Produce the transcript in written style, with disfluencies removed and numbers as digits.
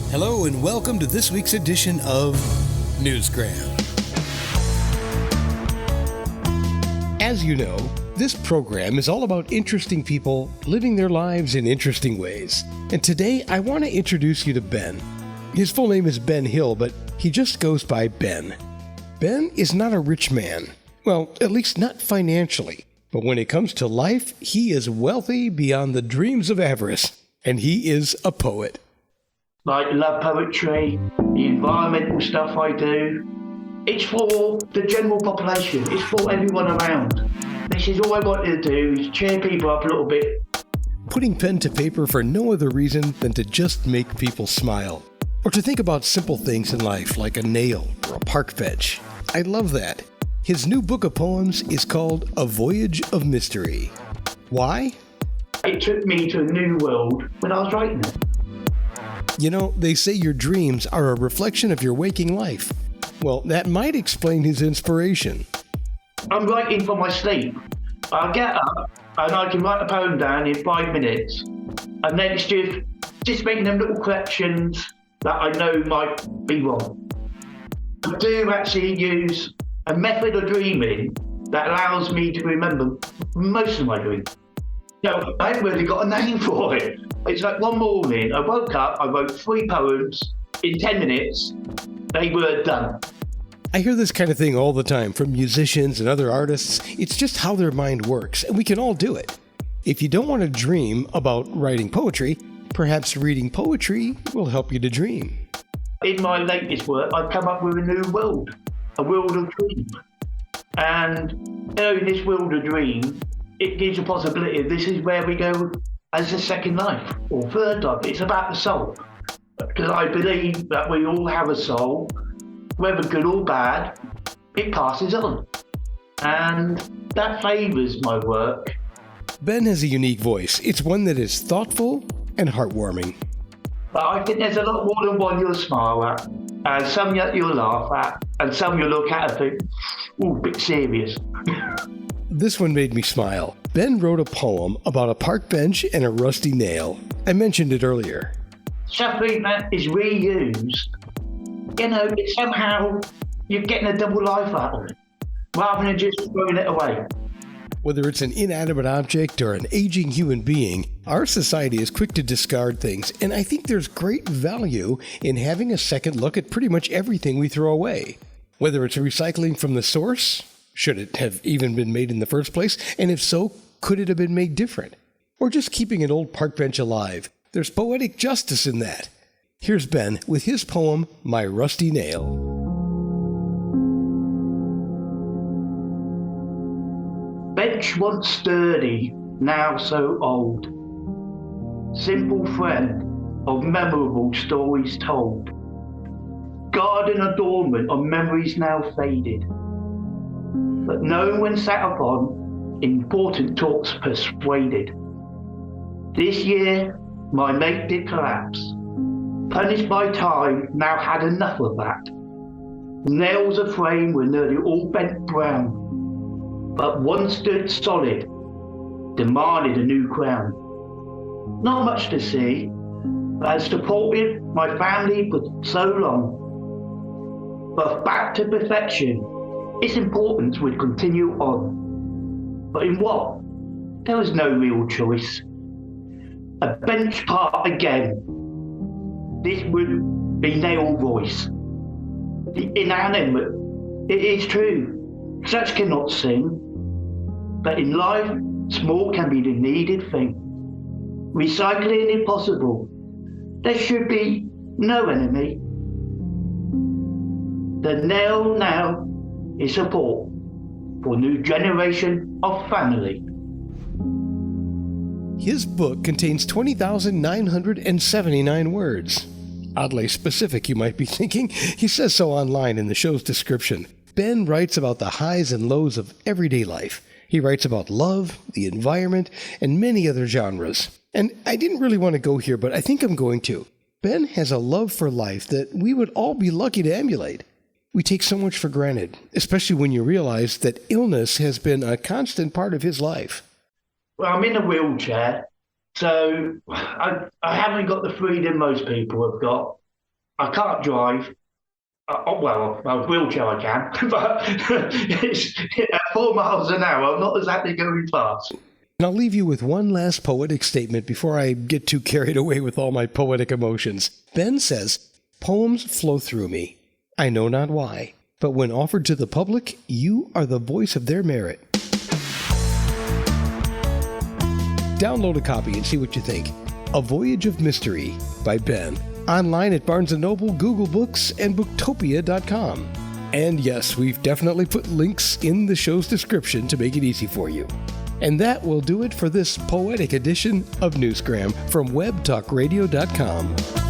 Hello and welcome to this week's edition of Newsgram. As you know, this program is all about interesting people living their lives in interesting ways. And today I want to introduce you to Ben. His full name is Ben Hill, but he just goes by Ben. Ben is not a rich man. Well, at least not financially. But when it comes to life, he is wealthy beyond the dreams of avarice. And he is a poet. Like love poetry, the environmental stuff I do. It's for the general population. It's for everyone around. This is all I want to do is cheer people up a little bit. Putting pen to paper for no other reason than to just make people smile. Or to think about simple things in life like a nail or a park bench. I love that. His new book of poems is called A Voyage of Mystery. Why? It took me to a new world when I was writing it. You know, they say your dreams are a reflection of your waking life. Well, that might explain his inspiration. I'm writing for my sleep. I get up and I can write a poem down in 5 minutes. And then it's just making them little corrections that I know might be wrong. I do actually use a method of dreaming that allows me to remember most of my dreams. No, I haven't really got a name for it. It's like one morning, I woke up, I wrote 3 poems in 10 minutes, they were done. I hear this kind of thing all the time from musicians and other artists. It's just how their mind works, and we can all do it. If you don't want to dream about writing poetry, perhaps reading poetry will help you to dream. In my latest work, I've come up with a new world, a world of dream. And in this world of dream, it gives a possibility. This is where we go as a second life or third life. It's about the soul. Because I believe that we all have a soul, whether good or bad, it passes on. And that favours my work. Ben has a unique voice. It's one that is thoughtful and heartwarming. But I think there's a lot more than one you'll smile at, and some you'll laugh at, and some you'll look at and think, ooh, a bit serious. This one made me smile. Ben wrote a poem about a park bench and a rusty nail. I mentioned it earlier. Something that is reused, it's somehow you're getting a double life out of it, rather than just throwing it away. Whether it's an inanimate object or an aging human being, our society is quick to discard things, and I think there's great value in having a second look at pretty much everything we throw away. Whether it's recycling from the source, should it have even been made in the first place? And if so, could it have been made different? Or just keeping an old park bench alive? There's poetic justice in that. Here's Ben with his poem, My Rusty Nail. Bench once sturdy, now so old. Simple friend of memorable stories told. Garden adornment of memories now faded. But known when sat upon, important talks persuaded. This year, my mate did collapse. Punished by time, now had enough of that. Nails of frame were nearly all bent brown, but one stood solid, demanded a new crown. Not much to see, but had supported my family for so long. But back to perfection, its importance would continue on. But in what? There was no real choice. A bench part again. This would be nail voice. The inanimate, it is true. Such cannot sing. But in life, small can be the needed thing. Recycling impossible. There should be no enemy. The nail now is support for new generation of family. His book contains 20,979 words. Oddly specific, you might be thinking. He says so online in the show's description. Ben writes about the highs and lows of everyday life. He writes about love, the environment, and many other genres. And I didn't really want to go here, but I think I'm going to. Ben has a love for life that we would all be lucky to emulate. We take so much for granted, especially when you realize that illness has been a constant part of his life. Well, I'm in a wheelchair, so I haven't got the freedom most people have got. I can't drive. Well, wheelchair I can, but it's, at 4 miles an hour, I'm not exactly going fast. And I'll leave you with one last poetic statement before I get too carried away with all my poetic emotions. Ben says, "Poems flow through me. I know not why, but when offered to the public, you are the voice of their merit." Download a copy and see what you think. A Voyage of Mystery by Ben. Online at Barnes & Noble, Google Books, and Booktopia.com. And yes, we've definitely put links in the show's description to make it easy for you. And that will do it for this poetic edition of Newsgram from webtalkradio.com.